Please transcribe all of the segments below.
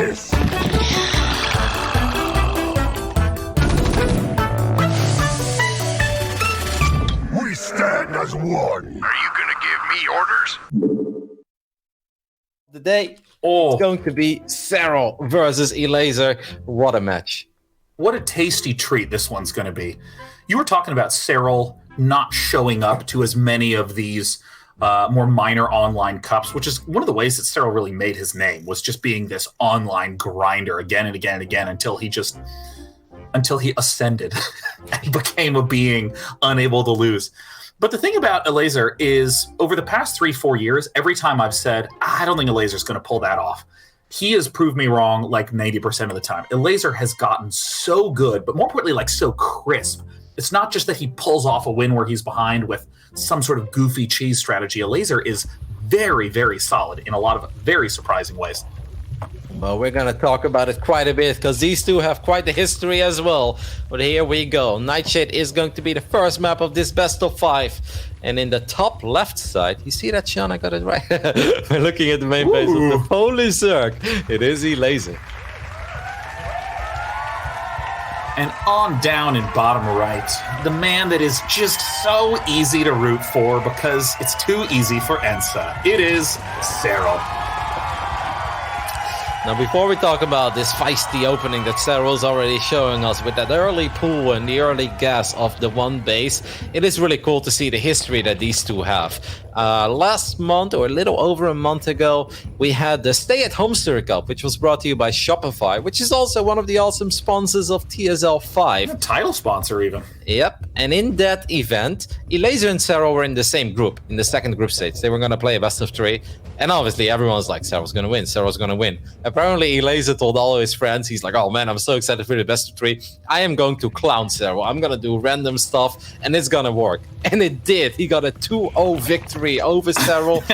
this! We stand as one. Are you gonna give me orders? The day is going to be Serral versus Elazer. What a match. What a tasty treat this one's going to be. You were talking about Serral not showing up to as many of these more minor online cups, which is one of the ways that Serral really made his name, was just being this online grinder again and again and again until he ascended and became a being unable to lose. But the thing about Elazer is, over the past 3-4 years, every time I've said, I don't think Elazer's going to pull that off, he has proved me wrong like 90% of the time. Elazer has gotten so good, but more importantly, like so crisp. It's not just that he pulls off a win where he's behind with some sort of goofy cheese strategy. Elazer is very, very solid in a lot of very surprising ways. Well, we're going to talk about it quite a bit because these two have quite the history as well. But here we go. Nightshade is going to be the first map of this best of 5. And in the top left side, you see that, Sean? I got it right. We're looking at the main base of the Polish Zerg. It is Elazer. And on down in bottom right, the man that is just so easy to root for because it's too easy for Ensa. It is Serral. Now, before we talk about this feisty opening that Serral's already showing us with that early pull and the early gas of the one base, it is really cool to see the history that these two have. Last month, or a little over a month ago, we had the Stay at Home Stir Cup, which was brought to you by Shopify, which is also one of the awesome sponsors of TSL 5. A title sponsor, even. Yep, and in that event, Elazer and Serral were in the same group, in the second group stage. They were going to play a best of 3, and obviously everyone was like, Serral's going to win, Serral's going to win. Apparently, Elazer told all of his friends, he's like, oh man, I'm so excited for the best of 3. I am going to clown Serral. I'm going to do random stuff, and it's going to work. And it did. He got a 2-0 victory over Serral,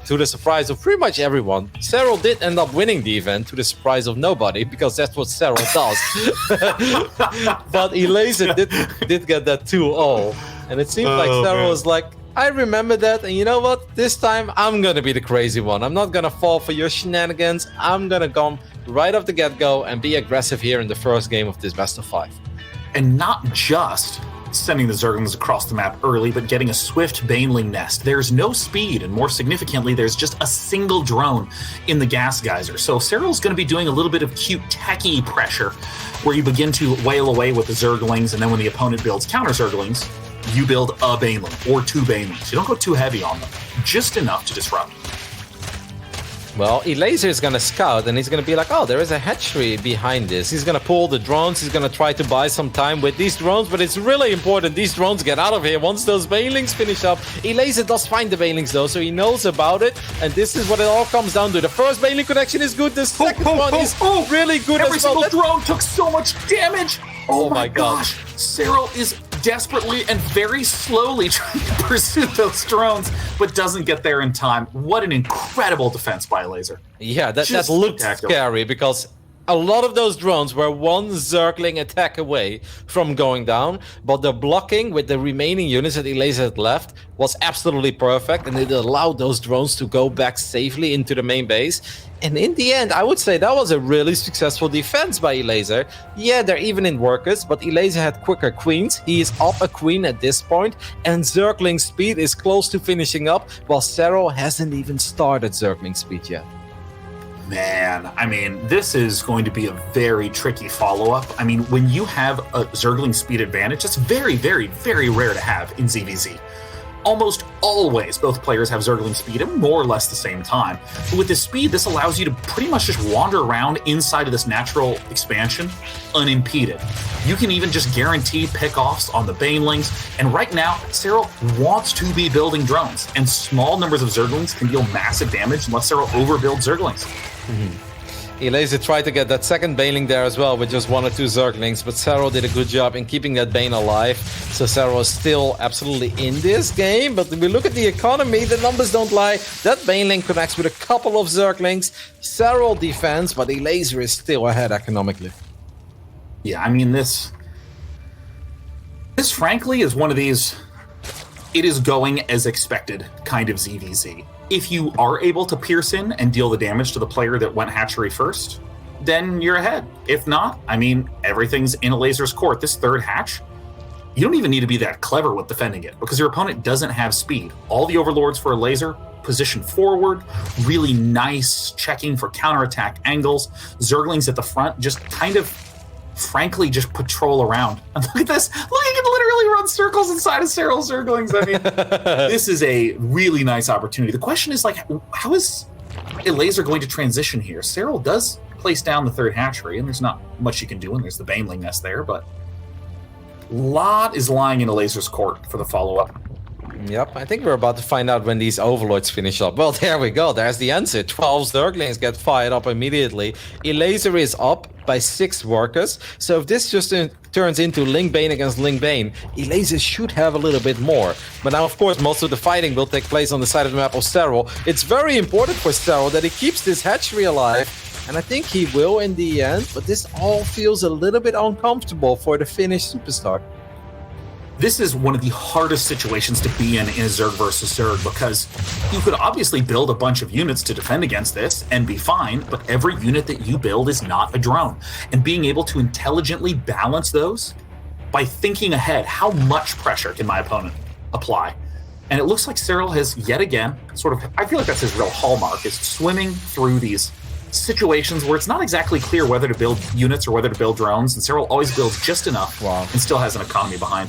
to the surprise of pretty much everyone. Serral did end up winning the event, to the surprise of nobody, because that's what Serral does. But Elazer did get that 2-0. And it seemed like Serral was like, I remember that, and you know what? This time, I'm going to be the crazy one. I'm not going to fall for your shenanigans. I'm going to come right off the get-go and be aggressive here in the first game of this best of 5. And not just sending the Zerglings across the map early, but getting a swift Baneling nest. There's no speed, and more significantly, there's just a single drone in the gas geyser. So Serral's going to be doing a little bit of cute techie pressure, where you begin to wail away with the Zerglings, and then when the opponent builds counter Zerglings, you build a Baneling or 2 Banelings. You don't go too heavy on them, just enough to disrupt. Well, Elazer is going to scout, and he's going to be like, oh, there is a hatchery behind this. He's going to pull the drones. He's going to try to buy some time with these drones, but it's really important these drones get out of here once those Banelings finish up. Elazer does find the Banelings, though, so he knows about it, and this is what it all comes down to. The first Baneling connection is good. The second one is really good Every as well. single drone took so much damage. Oh my gosh. Serral is desperately and very slowly trying to pursue those drones, but doesn't get there in time. What an incredible defense by Elazer. Yeah, that looked scary because a lot of those drones were one Zergling attack away from going down, but the blocking with the remaining units that Elazer had left was absolutely perfect, and it allowed those drones to go back safely into the main base. And in the end, I would say that was a really successful defense by Elazer. Yeah, they're even in workers, but Elazer had quicker queens. He is up a queen at this point, and Zergling speed is close to finishing up, while Serral hasn't even started Zergling speed yet. Man, I mean, this is going to be a very tricky follow-up. I mean, when you have a Zergling speed advantage, that's very, very, very rare to have in ZVZ. Almost always, both players have Zergling speed at more or less the same time. But with this speed, this allows you to pretty much just wander around inside of this natural expansion unimpeded. You can even just guarantee pickoffs on the Banelings. And right now, Serral wants to be building drones, and small numbers of Zerglings can deal massive damage unless Serral overbuilds Zerglings. Elazer tried to get that second Baneling there as well with just 1 or 2 Zerglings, but Serral did a good job in keeping that Bane alive. So Serral is still absolutely in this game, but when we look at the economy, the numbers don't lie. That Baneling connects with a couple of Zerglings. Serral defends, but Elazer is still ahead economically. Yeah, I mean, this frankly is one of these, it is going as expected kind of ZVZ. If you are able to pierce in and deal the damage to the player that went hatchery first, then you're ahead. If not, I mean, everything's in Elazer's court. This third hatch, you don't even need to be that clever with defending it because your opponent doesn't have speed. All the overlords for Elazer position forward, really nice checking for counterattack angles. Zerglings at the front just kind of, frankly, just patrol around. And look at this. Look, you can literally run circles inside of Serral Zerglings. I mean, this is a really nice opportunity. The question is, like, how is Elazer going to transition here? Serral does place down the third hatchery, and there's not much you can do, and there's the Baneling nest there, but a lot is lying in Elazer's court for the follow-up. Yep, I think we're about to find out when these overlords finish up. Well, there we go. There's the answer. 12 Zerglings get fired up immediately. Elazer is up by 6 workers. So if this just turns into Ling Bane against Ling Bane, Elazer should have a little bit more. But now, of course, most of the fighting will take place on the side of the map of Serral. It's very important for Serral that he keeps this hatchery alive. And I think he will in the end. But this all feels a little bit uncomfortable for the Finnish superstar. This is one of the hardest situations to be in a Zerg versus Zerg because you could obviously build a bunch of units to defend against this and be fine, but every unit that you build is not a drone. And being able to intelligently balance those by thinking ahead, how much pressure can my opponent apply? And it looks like Serral has yet again sort of, I feel like that's his real hallmark, is swimming through these situations where it's not exactly clear whether to build units or whether to build drones, and Serral always builds just enough and still has an economy behind.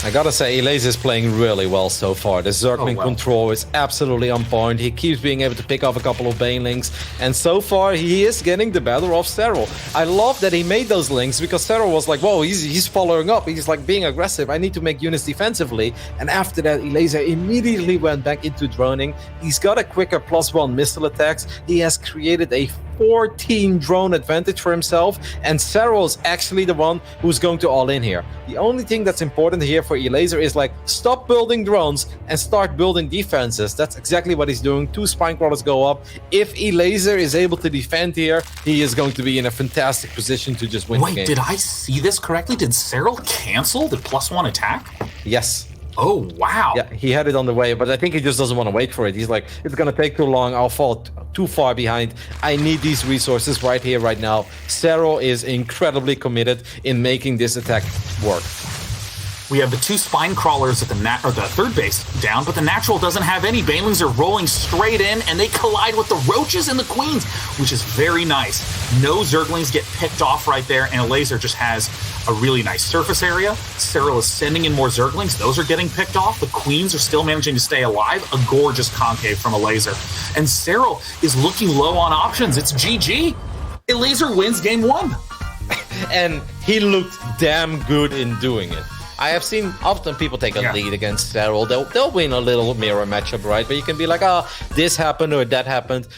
I gotta say, Elazer is playing really well so far. The Zergling control is absolutely on point. He keeps being able to pick off a couple of Banelings, and so far he is getting the better of Serral. I love that he made those links because Serral was like, whoa, he's following up. He's like being aggressive. I need to make units defensively. And after that, Elazer immediately went back into droning. He's got a quicker +1 missile attacks. He has created a 14 drone advantage for himself, and Serral is actually the one who's going to all in here. The only thing that's important here for Elazer is like, stop building drones and start building defenses. That's exactly what he's doing. 2 spine crawlers go up. If Elazer is able to defend here, he is going to be in a fantastic position to just win the game. Wait, did I see this correctly? Did Serral cancel the +1 attack? Yes. Oh, wow. Yeah, he had it on the way, but I think he just doesn't want to wait for it. He's like, it's going to take too long. I'll fall too far behind. I need these resources right here, right now. Serral is incredibly committed in making this attack work. We have the 2 spine crawlers at the third base down, but the natural doesn't have any. Banelings are rolling straight in, and they collide with the roaches and the queens, which is very nice. No Zerglings get picked off right there, and Elazer just has a really nice surface area. Serral is sending in more Zerglings. Those are getting picked off. The queens are still managing to stay alive. A gorgeous concave from Elazer. And Serral is looking low on options. It's GG. Elazer wins game 1. And he looked damn good in doing it. I have seen often people take a lead against Serral. They'll win a little mirror matchup, right? But you can be like, oh, this happened or that happened.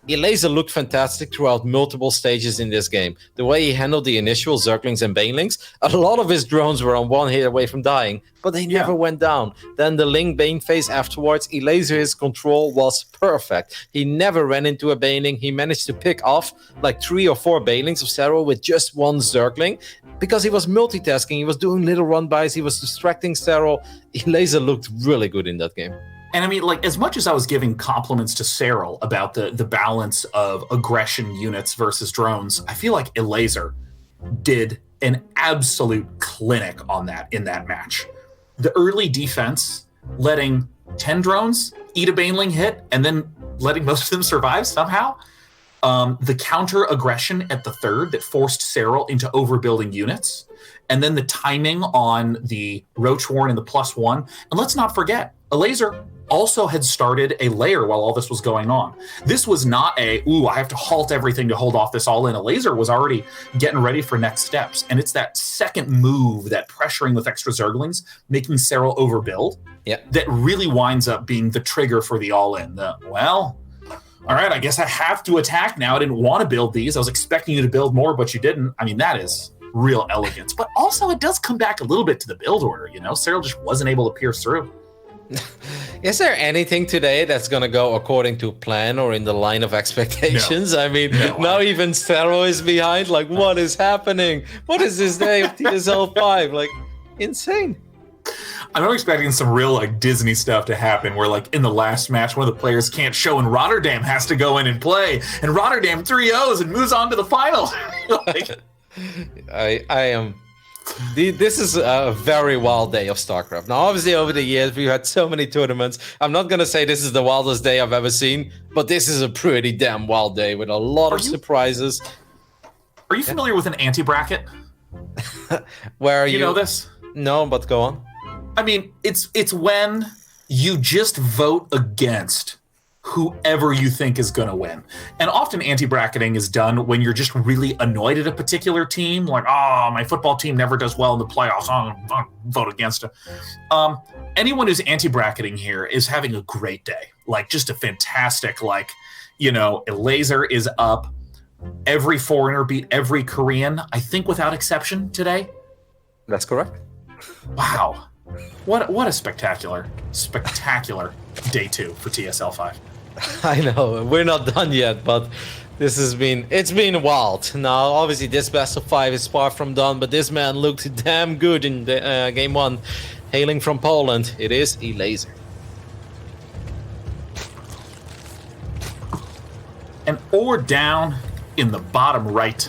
Elazer looked fantastic throughout multiple stages in this game. The way he handled the initial Zerglings and Banelings, a lot of his drones were on 1 hit away from dying, but they never went down. Then the Ling Bane phase afterwards, Elazer's control was perfect. He never ran into a Baneling. He managed to pick off like 3 or 4 Banelings of Serral with just 1 Zergling because he was multitasking. He was doing little run-bys. He was distracting Serral. Elazer looked really good in that game. And I mean, like, as much as I was giving compliments to Serral about the balance of aggression units versus drones, I feel like Elazer did an absolute clinic on that in that match. The early defense, letting 10 drones eat a Baneling hit and then letting most of them survive somehow. The counter aggression at the third that forced Serral into overbuilding units. And then the timing on the Roach Warren and the +1. And let's not forget, Elazer also had started a layer while all this was going on. This was not I have to halt everything to hold off this all in. Elazer was already getting ready for next steps. And it's that second move, that pressuring with extra Zerglings, making Serral overbuild, that really winds up being the trigger for the all-in. All right, I guess I have to attack now. I didn't want to build these. I was expecting you to build more, but you didn't. I mean, that is real elegance. But also, it does come back a little bit to the build order, you know? Serral just wasn't able to pierce through. Is there anything today that's going to go according to plan or in the line of expectations? No. I mean, now even Serral is behind. Like, what is happening? What is this day of TSL 5? Like, insane. I'm expecting some real like Disney stuff to happen where like in the last match, one of the players can't show and Rotterdam has to go in and play and Rotterdam 3-0s and moves on to the final. Like, this is a very wild day of StarCraft. Now, obviously, over the years, we've had so many tournaments. I'm not going to say this is the wildest day I've ever seen, but this is a pretty damn wild day with a lot of surprises. Are you familiar with an anti-bracket? Where are you? You know this? No, but go on. I mean, it's when you just vote against whoever you think is going to win. And often anti-bracketing is done when you're just really annoyed at a particular team, like, oh, my football team never does well in the playoffs, I'll vote against it. Anyone who's anti-bracketing here is having a great day. Like, just a fantastic, like, you know, Elazer is up. Every foreigner beat every Korean, I think without exception today. That's correct. Wow. What a spectacular day 2 for TSL 5. I know, we're not done yet, but it's been wild. Now, obviously, this best of 5 is far from done, but this man looked damn good in the, game 1. Hailing from Poland, it is Elazer. And or down in the bottom right,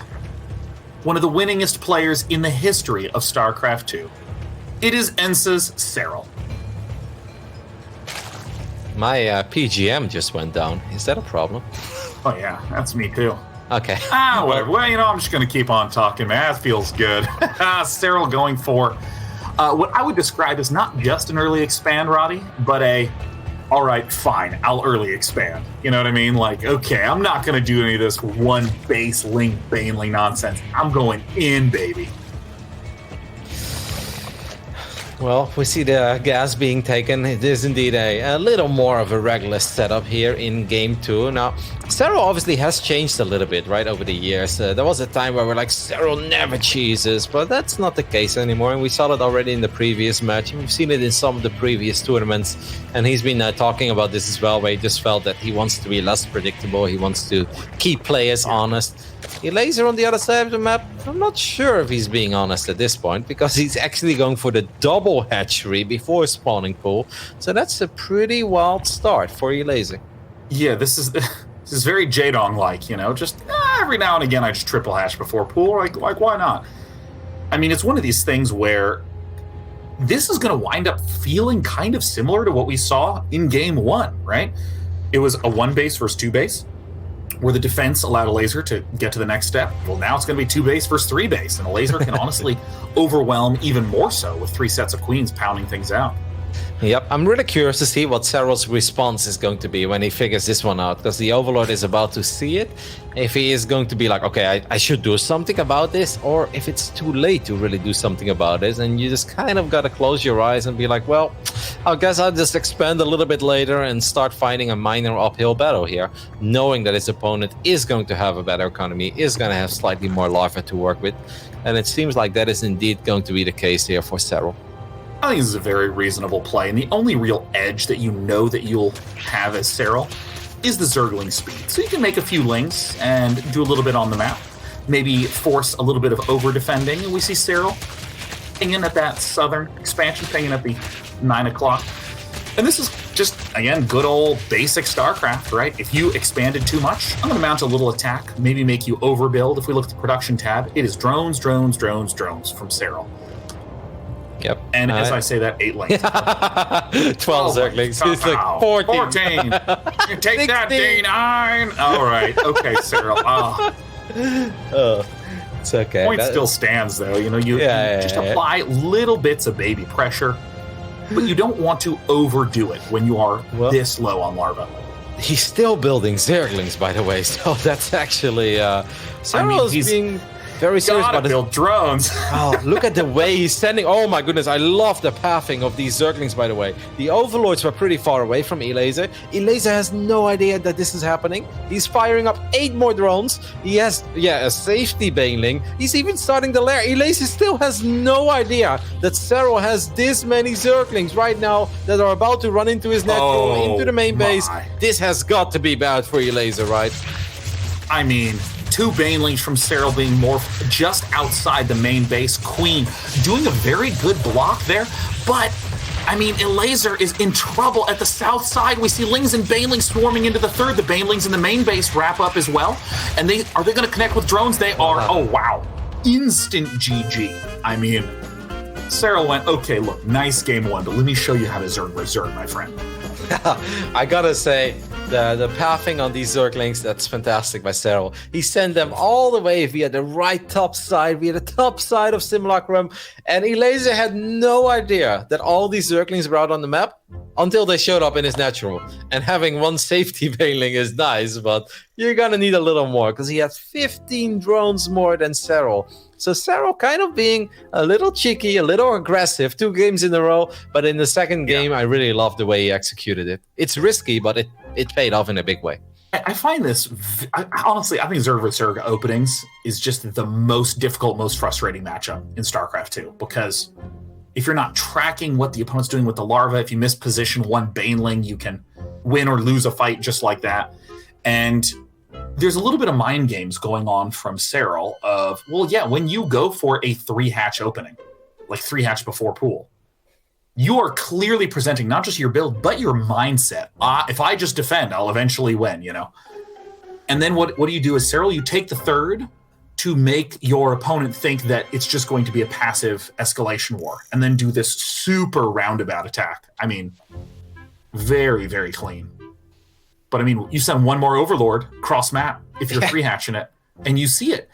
one of the winningest players in the history of StarCraft 2. It is ENCE's Serral. My PGM just went down. Is that a problem? Oh yeah, that's me too. Okay. Whatever. Well, you know, I'm just going to keep on talking, man. That feels good. Serral going for what I would describe as not just an early expand, Roddy, but all right, fine, I'll early expand. You know what I mean? Like, okay, I'm not going to do any of this one base link Baneling nonsense. I'm going in, baby. Well, we see the gas being taken. It is indeed a little more of a regular setup here in Game 2. Now, Serral obviously has changed a little bit, right, over the years. There was a time where we're like, Serral never cheeses, but that's not the case anymore. And we saw it already in the previous match. And we've seen it in some of the previous tournaments. And he's been talking about this as well, where he just felt that he wants to be less predictable. He wants to keep players honest. Elazer on the other side of the map, I'm not sure if he's being honest at this point, because he's actually going for the double hatchery before spawning pool. So that's a pretty wild start for Elazer. Yeah, this is very Jaedong-like, you know, just every now and again I just triple hash before pool, like why not? I mean, it's one of these things where this is going to wind up feeling kind of similar to what we saw in Game 1, right? It was a 1 base versus 2 base, where the defense allowed Elazer to get to the next step. Well, now it's going to be 2 base versus 3 base, and Elazer can honestly overwhelm even more so with 3 sets of queens pounding things out. Yep, I'm really curious to see what Serral's response is going to be when he figures this one out, because the Overlord is about to see it. If he is going to be like, okay, I should do something about this, or if it's too late to really do something about this, and you just kind of got to close your eyes and be like, well, I guess I'll just expand a little bit later and start fighting a minor uphill battle here, knowing that his opponent is going to have a better economy, is going to have slightly more larva to work with, and it seems like that is indeed going to be the case here for Serral. I think this is a very reasonable play, and the only real edge that you know that you'll have as Serral is the Zergling speed. So you can make a few links and do a little bit on the map, maybe force a little bit of over-defending, and we see Serral pinging at that southern expansion, pinging at the 9 o'clock. And this is just, again, good old basic StarCraft, right? If you expanded too much, I'm going to mount a little attack, maybe make you overbuild. If we look at the production tab, it is drones, drones, drones, drones from Serral. Yep. And as I say that, 8 lanes. 12 Zerglings. It's like 14. Take 16. That, D9. All right. Okay, Serral. It's okay. Point still stands, though. You know, you just apply little bits of baby pressure, but you don't want to overdo it when you are this low on larva. He's still building Zerglings, by the way, so that's actually... Serral is being... very serious about build drones. Oh, look at the way he's sending. Oh my goodness, I love the pathing of these Zerglings, by the way. The Overlords were pretty far away from Elazer. Elazer has no idea that this is happening. He's firing up 8 more drones. He has, a safety Baneling. He's even starting the lair. Elazer still has no idea that Serral has this many Zerglings right now that are about to run into his network, into the main base. This has got to be bad for Elazer, right? I mean... 2 Banelings from Serral being more just outside the main base. Queen doing a very good block there, but I mean, Elazer is in trouble at the south side. We see Lings and Banelings swarming into the third. The Banelings in the main base wrap up as well. And are they going to connect with drones? They are. Oh, wow. Instant GG. I mean, Serral went, okay, look, nice game one, but let me show you how to Zerg, my friend. I gotta say, the pathing on these Zerglings, that's fantastic by Serral. He sent them all the way via the right top side, via the top side of Simulacrum, and Elazer had no idea that all these Zerglings were out on the map until they showed up in his natural. And having one safety Baneling is nice, but you're gonna need a little more, because he has 15 drones more than Serral. So Serral kind of being a little cheeky, a little aggressive, 2 games in a row, but in the second game, I really love the way he executed it. It's risky, but it paid off in a big way. I find this, honestly, I think Zerg vs. Zerg openings is just the most difficult, most frustrating matchup in StarCraft 2, because if you're not tracking what the opponent's doing with the larva, if you misposition one Baneling, you can win or lose a fight just like that. And there's a little bit of mind games going on from Serral of, well, yeah, when you go for a 3-hatch opening, like 3-hatch before pool, you are clearly presenting not just your build, but your mindset. If I just defend, I'll eventually win, you know? And then what do you do as Serral? You take the third to make your opponent think that it's just going to be a passive escalation war, and then do this super roundabout attack. I mean, very, very clean. But I mean, you send one more Overlord cross map if you're 3-hatching it, and you see it.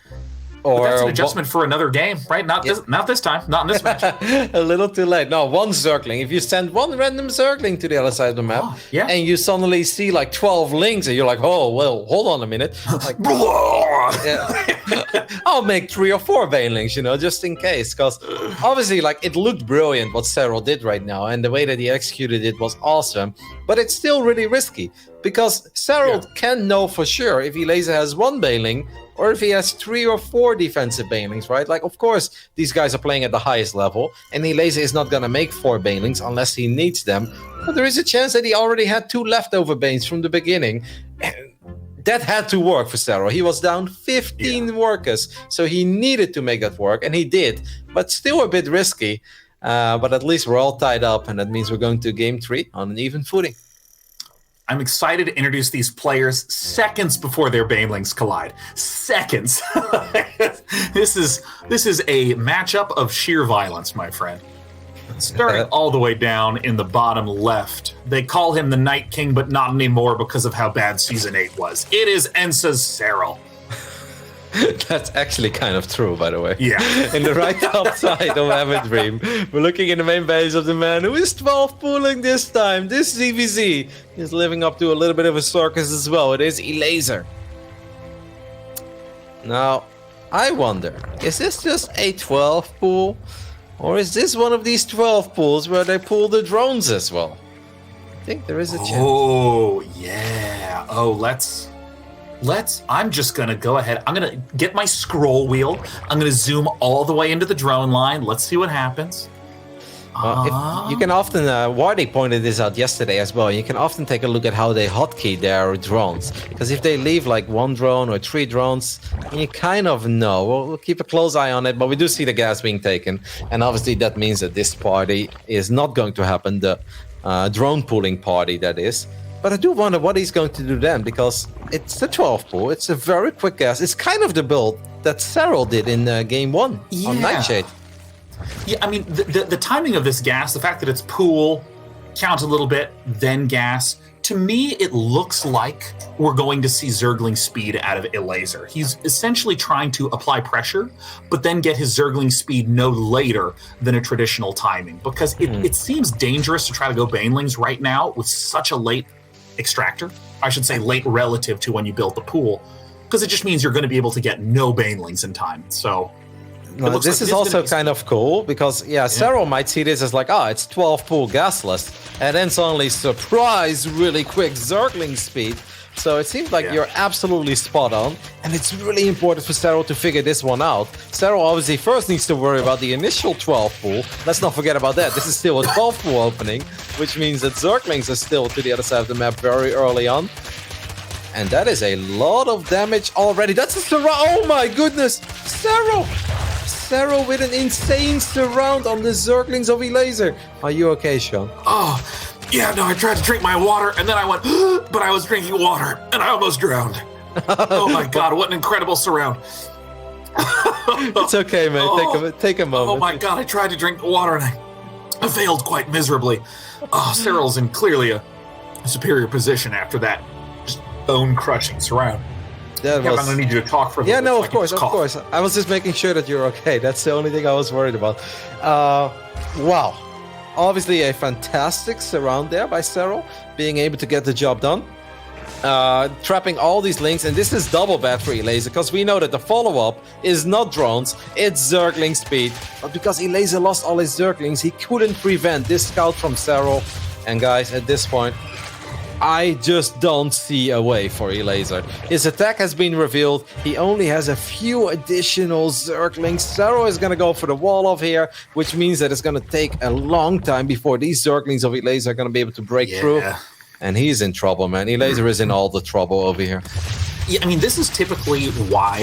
But that's an adjustment for another game, right? Not this time, not in this match. A little too late. No, one Zergling. If you send one random Zergling to the other side of the map, and you suddenly see like 12 Lings, and you're like, oh, well, hold on a minute. Like, I'll make 3 or 4 Banelings, you know, just in case. Because obviously, like, it looked brilliant what Serral did right now, and the way that he executed it was awesome. But it's still really risky, because Serral can know for sure if Elazer has 1 Baneling, or if he has 3 or 4 defensive Banelings, right? Like, of course, these guys are playing at the highest level, and Elazer is not going to make 4 Banelings unless he needs them. But there is a chance that he already had 2 leftover Banes from the beginning. And that had to work for Serral. He was down 15 workers, so he needed to make that work, and he did. But still a bit risky. But at least we're all tied up, and that means we're going to game 3 on an even footing. I'm excited to introduce these players seconds before their Banelings collide. Seconds. This is a matchup of sheer violence, my friend. Starting all the way down in the bottom left. They call him the Night King, but not anymore because of how bad Season 8 was. It is Ensa's Serral. That's actually kind of true, by the way. Yeah. In the right top side of Everdream, we're looking in the main base of the man who is 12 pooling this time. This ZVZ is living up to a little bit of a circus as well. It is Elazer. Now, I wonder, is this just a 12 pool? Or is this one of these 12 pools where they pull the drones as well? I think there is a chance. Oh, yeah. Oh, I'm just going to go ahead. I'm going to get my scroll wheel. I'm going to zoom all the way into the drone line. Let's see what happens. You can often, Wardy pointed this out yesterday as well, you can often take a look at how they hotkey their drones. Because if they leave like 1 drone or 3 drones, you kind of know. We'll keep a close eye on it, but we do see the gas being taken. And obviously that means that this party is not going to happen, the drone pooling party that is. But I do wonder what he's going to do then, because it's the 12 pool. It's a very quick gas. It's kind of the build that Serral did in game 1 on Nightshade. Yeah, I mean, the timing of this gas, the fact that it's pool, count a little bit, then gas, to me, it looks like we're going to see Zergling speed out of Elazer. He's essentially trying to apply pressure, but then get his Zergling speed no later than a traditional timing, because it seems dangerous to try to go Banelings right now with such a late extractor. I should say late relative to when you built the pool, because it just means you're going to be able to get no Banelings in time. So this is also kind of cool, because Serral might see this as like, it's 12 pool gasless, and then suddenly surprise, really quick Zergling speed. So it seems like you're absolutely spot on, and it's really important for Serral to figure this one out. Serral obviously first needs to worry about the initial 12 pool. Let's not forget about that. This is still a 12 pool opening, which means that Zerglings are still to the other side of the map very early on. And that is a lot of damage already. That's a Serral. Oh my goodness! Serral Serral with an insane surround on the Zerglings of Elazer. Are you okay, Sean? Oh, yeah, no, I tried to drink my water, and then I went, but I was drinking water, and I almost drowned. Oh my God, what an incredible surround. It's okay, man. Take a moment. Oh my God, I tried to drink water, and I failed quite miserably. Oh, Serral's in clearly a superior position after that just bone-crushing surround. I'm gonna need you to talk for a little bit. Yeah, no, of course. I was just making sure that you're okay. That's the only thing I was worried about. Wow. Obviously a fantastic surround there by Serral, being able to get the job done. Trapping all these links, and this is double bad for Elazer, because we know that the follow-up is not drones, it's Zergling speed. But because Elazer lost all his Zerglings, he couldn't prevent this scout from Serral. And guys, at this point, I just don't see a way for Elazer. His attack has been revealed. He only has a few additional Zerglings. Serral is going to go for the wall off here, which means that it's going to take a long time before these Zerglings of Elazer are going to be able to break through. And he's in trouble, man. Elazer is in all the trouble over here. Yeah, I mean, this is typically why,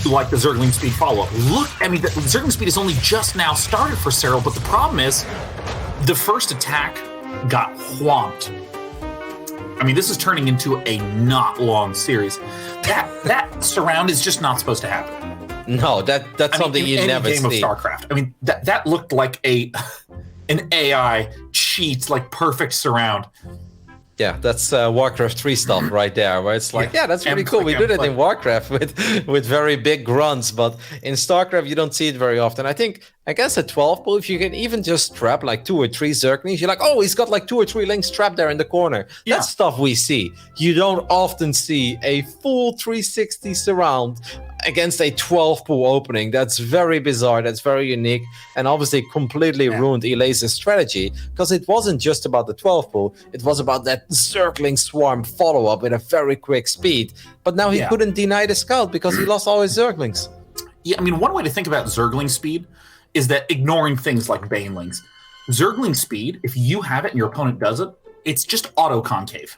like the Zergling speed follow-up. Look, I mean, the Zergling speed is only just now started for Serral, but the problem is the first attack got whomped. I mean, this is turning into a not long series. That surround is just not supposed to happen. No, that's something you never see. In any game of StarCraft. I mean, that looked like an AI cheat, like perfect surround. Yeah, that's Warcraft 3 stuff right there, where it's like, yeah, that's really cool. We do that in Warcraft with very big grunts, but in StarCraft, you don't see it very often. I guess a 12 pool, if you can even just trap like 2 or 3 Zerglings, you're like, oh, he's got like 2 or 3 links trapped there in the corner. Yeah. That's stuff we see. You don't often see a full 360 surround against a 12 pool opening. That's very bizarre. That's very unique, and obviously completely ruined Elazer's strategy, because it wasn't just about the 12 pool. It was about that circling swarm follow-up with a very quick speed. But now he couldn't deny the scout because he lost all his Zerglings. Yeah, I mean, one way to think about Zergling speed is that ignoring things like Banelings. Zergling speed, if you have it and your opponent does it, it's just auto-concave.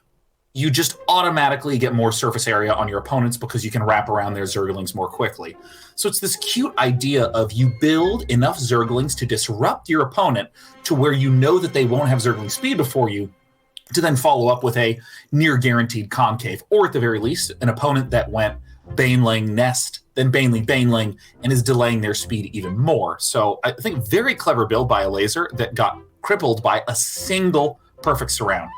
You just automatically get more surface area on your opponents because you can wrap around their Zerglings more quickly. So it's this cute idea of you build enough Zerglings to disrupt your opponent to where you know that they won't have Zergling speed before you, to then follow up with a near guaranteed concave, or at the very least, an opponent that went Baneling, Nest, then Baneling, and is delaying their speed even more. So I think very clever build by Elazer that got crippled by a single perfect surround.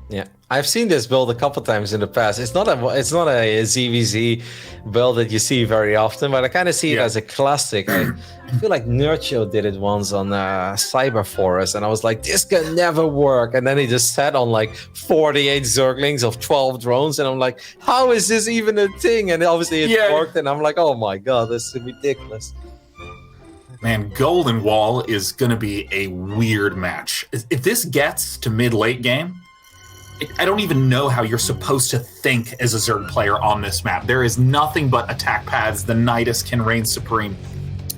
Yeah, I've seen this build a couple times in the past. It's not a ZVZ build that you see very often, but I kind of see it as a classic. I feel like Nurcho did it once on Cyber Forest, and I was like, this can never work. And then he just sat on like 48 Zerglings of 12 drones, and I'm like, how is this even a thing? And obviously it worked, and I'm like, oh my god, this is ridiculous. Man, Golden Wall is going to be a weird match. If this gets to mid-late game, I don't even know how you're supposed to think as a Zerg player on this map. There is nothing but attack paths. The Nidus can reign supreme.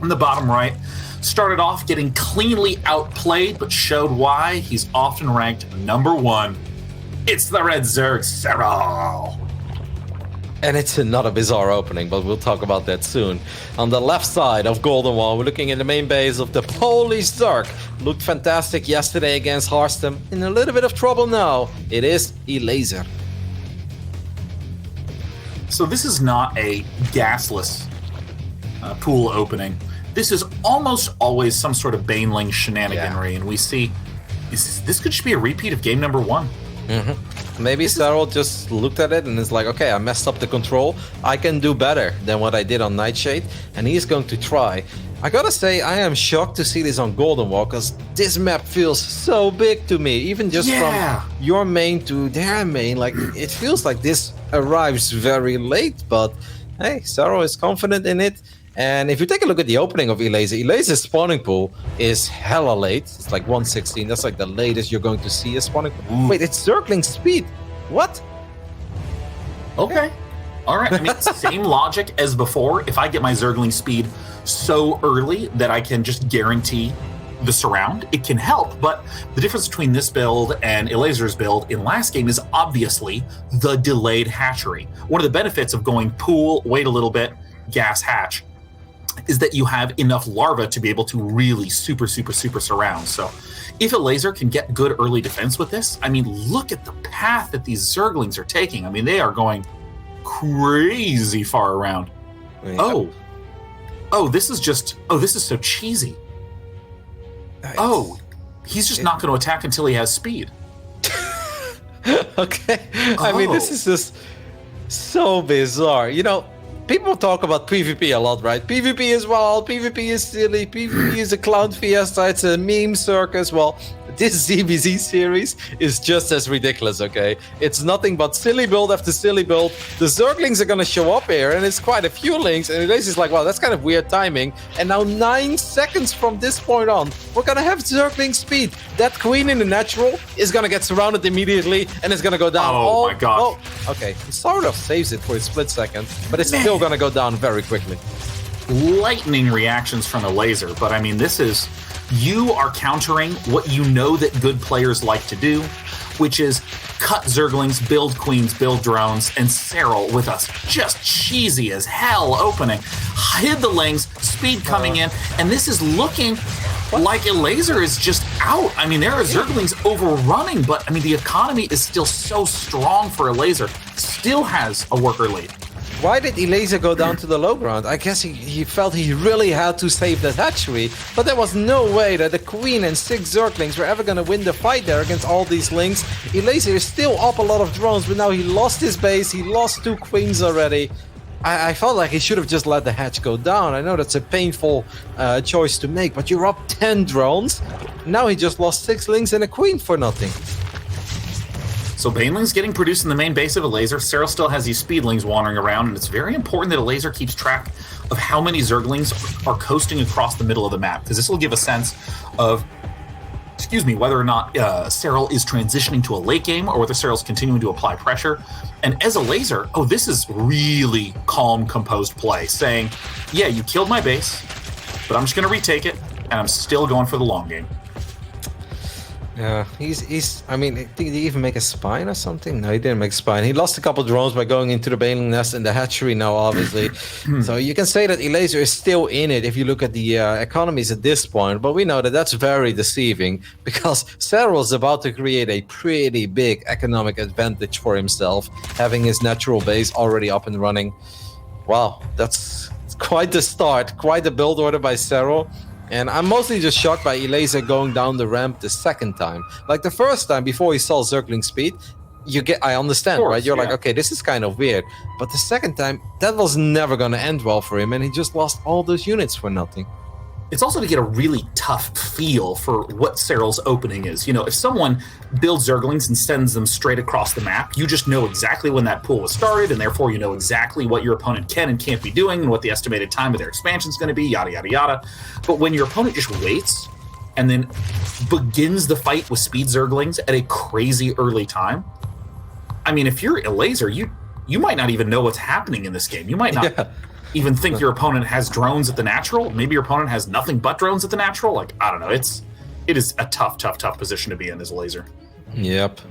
In the bottom right, started off getting cleanly outplayed, but showed why he's often ranked number 1. It's the Red Zerg, Serral. And it's another bizarre opening, but we'll talk about that soon. On the left side of Golden Wall, we're looking in the main base of the Polish Zerg. Looked fantastic yesterday against Harstem. In a little bit of trouble now. It is Elazer. So this is not a gasless pool opening. This is almost always some sort of Baneling shenaniganry, and we see this could just be a repeat of game number 1. Mm-hmm. Maybe Serral just looked at it and is like, okay, I messed up the control. I can do better than what I did on Nightshade, and he's going to try. I gotta say, I am shocked to see this on Golden Wall, because this map feels so big to me. Even just from your main to their main, like it feels like this arrives very late, but hey, Serral is confident in it. And if you take a look at the opening of Elazer's spawning pool is hella late. It's like 116. That's like the latest you're going to see a spawning pool. Wait, it's Zergling speed. What? Okay. All right. I mean, same logic as before. If I get my Zergling speed so early that I can just guarantee the surround, it can help. But the difference between this build and Elazer's build in last game is obviously the delayed hatchery. One of the benefits of going pool, wait a little bit, gas hatch, is that you have enough larva to be able to really super surround. So if Elazer can get good early defense with this, I mean, look at the path that these Zerglings are taking. I mean, they are going crazy far around. Yeah. Oh, this is so cheesy. He's just not going to attack until he has speed. Okay. I mean, this is just so bizarre. You know, people talk about PvP a lot, right? PvP is wild, PvP is silly, PvP is a clown fiesta, it's a meme circus. Well, this ZVZ series is just as ridiculous, okay? It's nothing but silly build after silly build. The Zerglings are gonna show up here, and it's quite a few links, and Elazer's like, wow, that's kind of weird timing. And now 9 seconds from this point on, we're gonna have Zergling speed. That queen in the natural is gonna get surrounded immediately, and it's gonna go down. Oh my god. Oh, okay, he sort of saves it for a split second, but it's still gonna go down very quickly. Lightning reactions from Elazer, but I mean, you are countering what you know that good players like to do, which is cut Zerglings, build queens, build drones, and Serral with us just cheesy as hell opening. Hid the lings, speed coming in, and this is looking like Elazer is just out. I mean, there are Zerglings overrunning, but I mean, the economy is still so strong for Elazer. Still has a worker lead. Why did Elazer go down to the low ground? I guess he felt he really had to save that hatchery, but there was no way that the queen and 6 Zerglings were ever going to win the fight there against all these links. Elazer is still up a lot of drones, but now he lost his base, he lost 2 queens already. I felt like he should have just let the hatch go down. I know that's a painful choice to make, but you're up 10 drones. Now he just lost 6 links and a queen for nothing. So Baneling's getting produced in the main base of Elazer. Serral still has these speedlings wandering around, and it's very important that Elazer keeps track of how many Zerglings are coasting across the middle of the map, because this will give a sense of, whether or not Serral is transitioning to a late game or whether Serral's continuing to apply pressure. And as Elazer, this is really calm, composed play, saying, yeah, you killed my base, but I'm just going to retake it, and I'm still going for the long game. Yeah, I mean, did he even make a spine or something? No, he didn't make a spine. He lost a couple drones by going into the Baneling nest and the hatchery now, obviously. So you can say that Elazer is still in it if you look at the economies at this point, but we know that that's very deceiving because Serral is about to create a pretty big economic advantage for himself, having his natural base already up and running. Wow, that's quite the start, quite the build order by Serral. And I'm mostly just shocked by Elazer going down the ramp the second time. Like the first time, before he saw Zergling speed, I understand, right? You're like, okay, this is kind of weird. But the second time, that was never going to end well for him, and he just lost all those units for nothing. It's also to get a really tough feel for what Serral's opening is. You know, if someone builds Zerglings and sends them straight across the map, you just know exactly when that pool was started, and therefore you know exactly what your opponent can and can't be doing and what the estimated time of their expansion is going to be, yada, yada, yada. But when your opponent just waits and then begins the fight with speed Zerglings at a crazy early time, I mean, if you're Elazer, you might not even know what's happening in this game. You might not even think your opponent has drones at the natural. Maybe your opponent has nothing but drones at the natural. Like, I don't know. It is a tough position to be in as Elazer. Yep,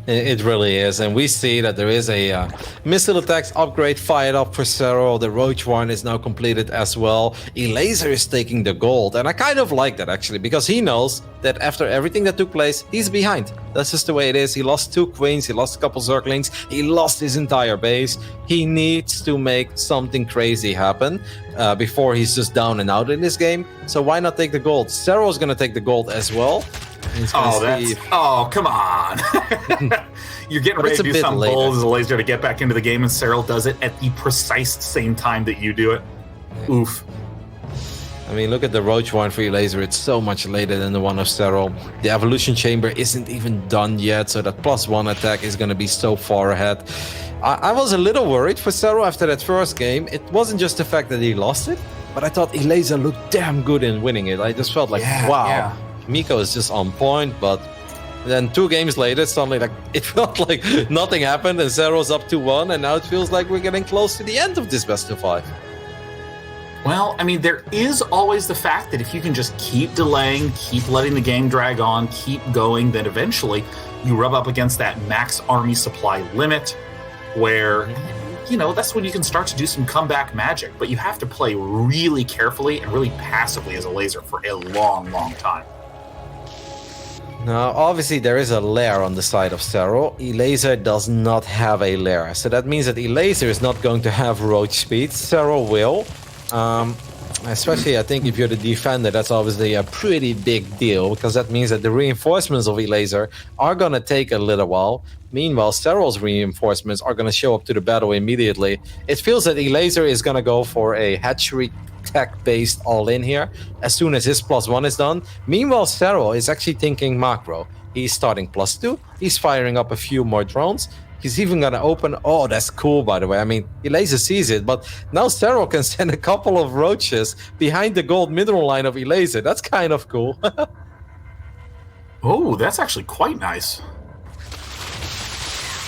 it really is. And we see that there is a missile attacks upgrade fired up for Serral. The Roach one is now completed as well. Elazer is taking the gold. And I kind of like that, actually, because he knows that after everything that took place, he's behind. That's just the way it is. He lost 2 queens. He lost a couple Zerglings. He lost his entire base. He needs to make something crazy happen before he's just down and out in this game. So why not take the gold? Serral's going to take the gold as well. Come on. You're getting ready to do something bold as Elazer to get back into the game, and Serral does it at the precise same time that you do it. Yeah. Oof. I mean, look at the Roach one for Elazer. It's so much later than the one of Serral. The Evolution Chamber isn't even done yet, so that +1 attack is going to be so far ahead. I was a little worried for Serral after that first game. It wasn't just the fact that he lost it, but I thought Elazer looked damn good in winning it. I just felt like, wow. Yeah. Miko is just on point, but then 2 games later, suddenly it felt like nothing happened and Serral's up 2-1, and now it feels like we're getting close to the end of this best of 5. Well, I mean, there is always the fact that if you can just keep delaying, keep letting the game drag on, keep going, then eventually you rub up against that max army supply limit where that's when you can start to do some comeback magic. But you have to play really carefully and really passively as Elazer for a long, long time. Now, obviously, there is a lair on the side of Serral. Elazer does not have a lair. So that means that Elazer is not going to have roach speed. Serral will. Especially, I think, if you're the defender, that's obviously a pretty big deal, because that means that the reinforcements of Elazer are going to take a little while. Meanwhile, Serral's reinforcements are going to show up to the battle immediately. It feels that Elazer is going to go for a hatchery tech-based all-in here as soon as his +1 is done. Meanwhile, Serral is actually thinking macro. He's starting +2. He's firing up a few more drones. He's even going to open... Oh, that's cool, by the way. I mean, Elazer sees it, but now Serral can send a couple of roaches behind the gold middle line of Elazer. That's kind of cool. Oh, that's actually quite nice.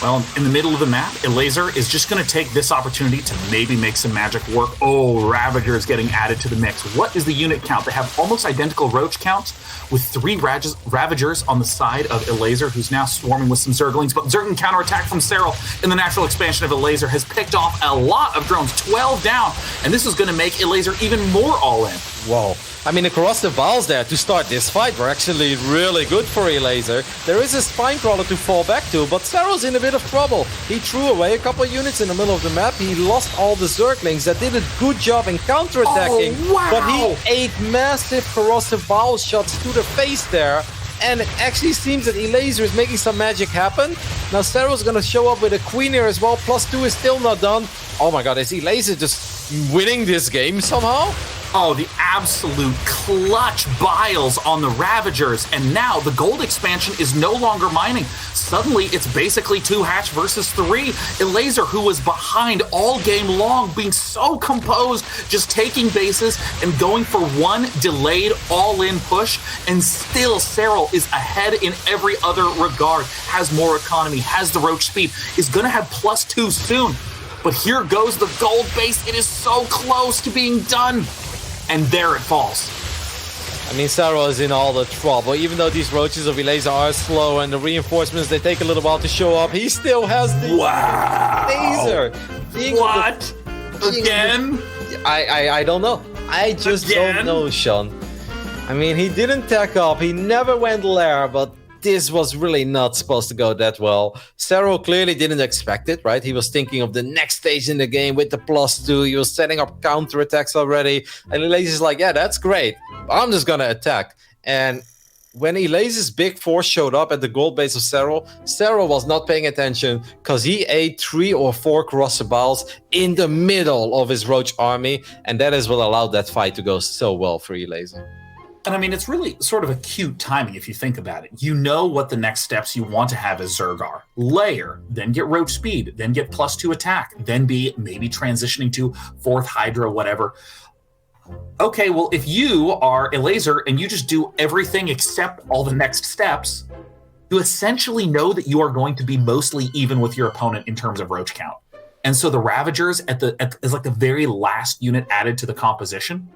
Well, in the middle of the map, Elazer is just going to take this opportunity to maybe make some magic work. Oh, Ravager is getting added to the mix. What is the unit count? They have almost identical roach counts with 3 Ravagers on the side of Elazer, who's now swarming with some Zerglings. But Zergling counterattack from Serral in the natural expansion of Elazer has picked off a lot of drones, 12 down. And this is going to make Elazer even more all-in. Whoa. I mean, the corrosive balls there to start this fight were actually really good for Elazer. There is a Spinecrawler to fall back to, but Serral's in a bit of trouble. He threw away a couple of units in the middle of the map. He lost all the Zerglings that did a good job in counterattacking. Oh, wow. But he ate massive corrosive ball shots to the face there. And it actually seems that Elazer is making some magic happen. Now Serral's going to show up with a Queen here as well. +2 is still not done. Oh my god, is Elazer just winning this game somehow? Oh, the absolute clutch biles on the Ravagers. And now the gold expansion is no longer mining. Suddenly, it's basically 2 hatch versus 3. Elazer, who was behind all game long, being so composed, just taking bases and going for one delayed all-in push. And still, Serral is ahead in every other regard. Has more economy, has the roach speed, is going to have +2 soon. But here goes the gold base. It is so close to being done. And there it falls. I mean, Serral is in all the trouble. Even though these roaches of Elazer are slow and the reinforcements, they take a little while to show up, he still has the laser. What? Again? I don't know. I just don't know, Sean. I mean, he didn't tech up. He never went lair, but this was really not supposed to go that well. Serral clearly didn't expect it, right? He was thinking of the next stage in the game with the +2. He was setting up counterattacks already. And Elazer's like, yeah, that's great. I'm just going to attack. And when Elazer's big force showed up at the gold base of Serral, Serral was not paying attention because he ate 3 or 4 corrosive balls in the middle of his roach army. And that is what allowed that fight to go so well for Elazer. And I mean, it's really sort of a cute timing if you think about it. You know what the next steps you want to have as Zerg are. Layer, then get roach speed, then get +2 attack, then be maybe transitioning to 4th Hydra, whatever. Okay, well, if you are Elazer and you just do everything except all the next steps, you essentially know that you are going to be mostly even with your opponent in terms of roach count. And so the Ravagers is like the very last unit added to the composition.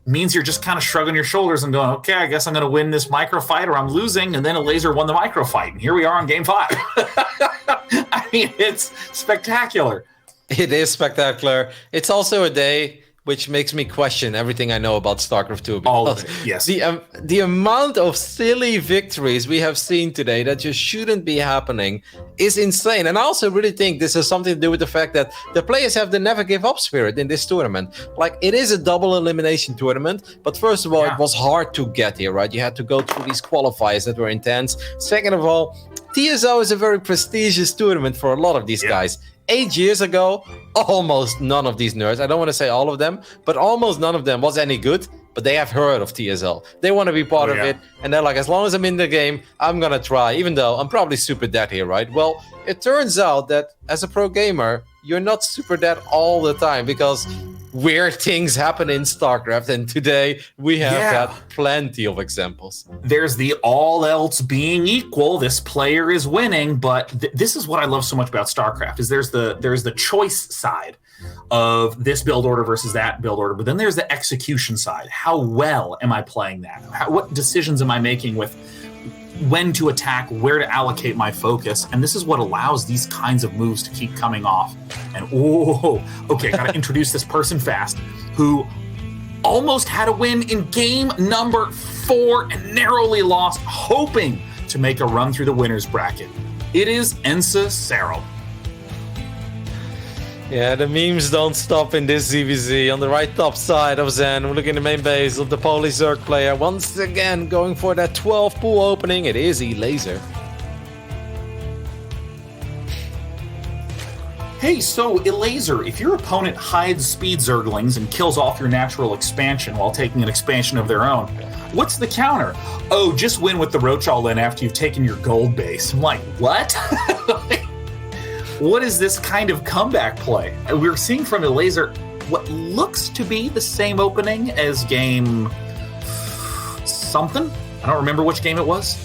Means you're just kind of shrugging your shoulders and going, okay, I guess I'm going to win this micro fight or I'm losing. And then Elazer won the micro fight. And here we are on game 5. I mean, it's spectacular. It is spectacular. It's also a day which makes me question everything I know about StarCraft 2. All of it, yes. The amount of silly victories we have seen today that just shouldn't be happening is insane. And I also really think this has something to do with the fact that the players have the never give up spirit in this tournament. Like, it is a double elimination tournament, but first of all, it was hard to get here, right? You had to go through these qualifiers that were intense. Second of all, TSL is a very prestigious tournament for a lot of these guys. 8 years ago, almost none of these nerds, I don't want to say all of them, but almost none of them was any good, but they have heard of TSL. They want to be part of it, and they're like, as long as I'm in the game, I'm going to try, even though I'm probably super dead here, right? Well, it turns out that as a pro gamer, you're not super dead all the time, because weird things happen in StarCraft, and today we have had plenty of examples. There's the all else being equal, this player is winning, but this is what I love so much about StarCraft, is there's the choice side of this build order versus that build order, but then there's the execution side. How well am I playing that? What decisions am I making with when to attack, where to allocate my focus, and this is what allows these kinds of moves to keep coming off. And okay, gotta introduce this person fast, who almost had a win in game number 4 and narrowly lost, hoping to make a run through the winner's bracket. It is Ensa Serral. Yeah, the memes don't stop in this ZVZ. On the right top side of Zen, we're looking at the main base of the Polish Zerg player. Once again, going for that 12 pool opening. It is Elazer. Hey, so Elazer, if your opponent hides speed Zerglings and kills off your natural expansion while taking an expansion of their own, what's the counter? Oh, just win with the Roach all-in after you've taken your gold base. I'm like, what? What is this kind of comeback play? We're seeing from Elazer what looks to be the same opening as game something. I don't remember which game it was.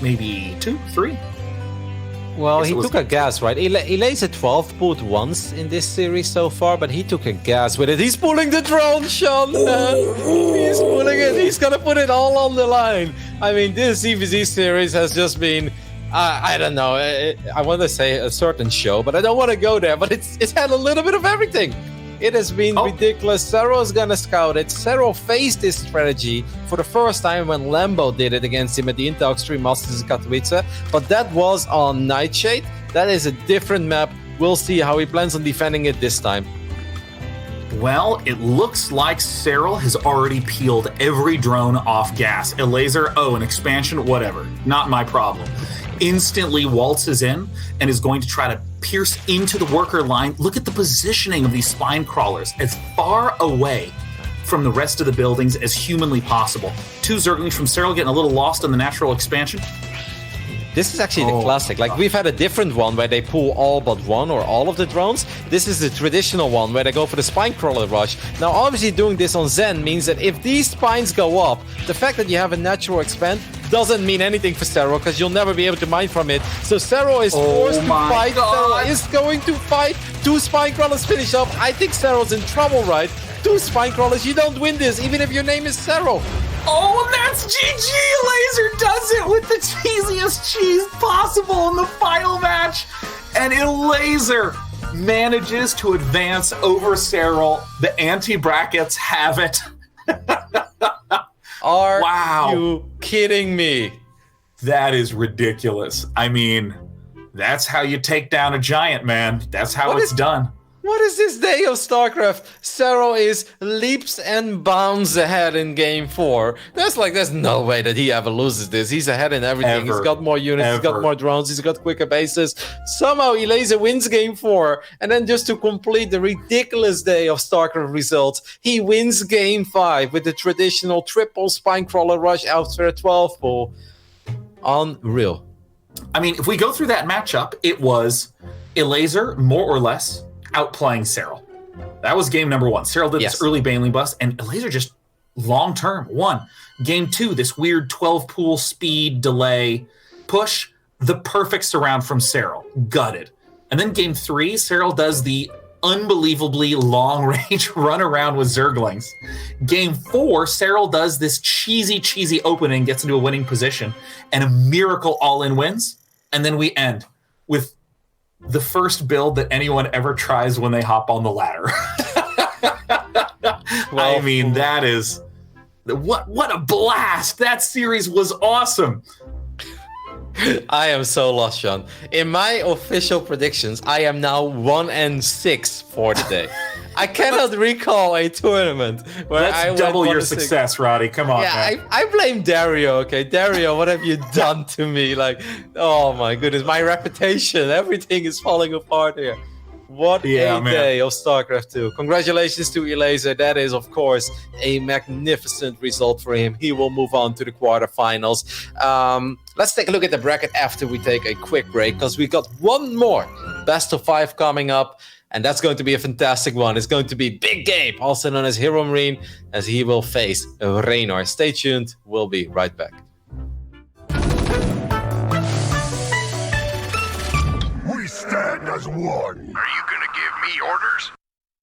Maybe 2, 3? Well, he took a gas, right? Elazer 12 pulled once in this series so far, but he took a gas with it. He's pulling the drone, Sean! He's pulling it. He's gonna put it all on the line. I mean, this ZVZ series has just been... I don't know. I want to say a certain show, but I don't want to go there. But it's had a little bit of everything. It has been ridiculous. Serral's gonna scout it. Serral faced this strategy for the first time when Lambo did it against him at the Intel Extreme Masters in Katowice. But that was on Nightshade. That is a different map. We'll see how he plans on defending it this time. Well, it looks like Serral has already peeled every drone off gas. Elazer, an expansion, whatever. Not my problem. Instantly waltzes in and is going to try to pierce into the worker line. Look at the positioning of these spine crawlers, as far away from the rest of the buildings as humanly possible. 2 Zerglings from Serral getting a little lost in the natural expansion. This is actually the classic. Like, we've had a different one where they pull all but one or all of the drones. This is the traditional one where they go for the spine crawler rush. Now, obviously doing this on Zen means that if these spines go up, the fact that you have a natural expand doesn't mean anything for Serral, because you'll never be able to mine from it. So Serral is forced to fight. Serral is going to fight. 2 spine crawlers finish up. I think Serral's in trouble, right? 2 spine crawlers, you don't win this, even if your name is Serral. Oh, and that's GG! Elazer does it with the cheesiest cheese possible in the final match. And Elazer manages to advance over Serral. The anti-brackets have it. Are you kidding me? That is ridiculous. I mean, that's how you take down a giant, man. That's how it's done. What is this day of StarCraft? Serral is leaps and bounds ahead in game 4. There's no way that he ever loses this. He's ahead in everything. He's got more units, he's got more drones, he's got quicker bases. Somehow Elazer wins game 4. And then just to complete the ridiculous day of StarCraft results, he wins game 5 with the traditional triple Spinecrawler rush after a 12 pull. Unreal. I mean, if we go through that matchup, it was Elazer, more or less, outplaying Serral. That was game number 1. Serral did this early Baneling bust, and Elazer just long-term won. Game 2, this weird 12-pool speed delay push, the perfect surround from Serral. Gutted. And then game 3, Serral does the unbelievably long-range run around with Zerglings. Game 4, Serral does this cheesy opening, gets into a winning position, and a miracle all-in wins. And then we end with the first build that anyone ever tries when they hop on the ladder. I mean, that is... What a blast! That series was awesome! I am so lost, Sean. In my official predictions, I am now 1-6 for the day. I cannot recall a tournament where I double your success, Roddy. Come on, man. I blame Dario, okay? Dario, what have you done to me? Like, oh my goodness, my reputation, everything is falling apart here. What a day of StarCraft 2. Congratulations to Elazer. That is, of course, a magnificent result for him. He will move on to the quarterfinals. Let's take a look at the bracket after we take a quick break, because we got one more best of 5 coming up. And that's going to be a fantastic one. It's going to be Big Game, also known as Hero Marine, as he will face Raynor. Stay tuned. We'll be right back. We stand as one. Are you gonna give me orders?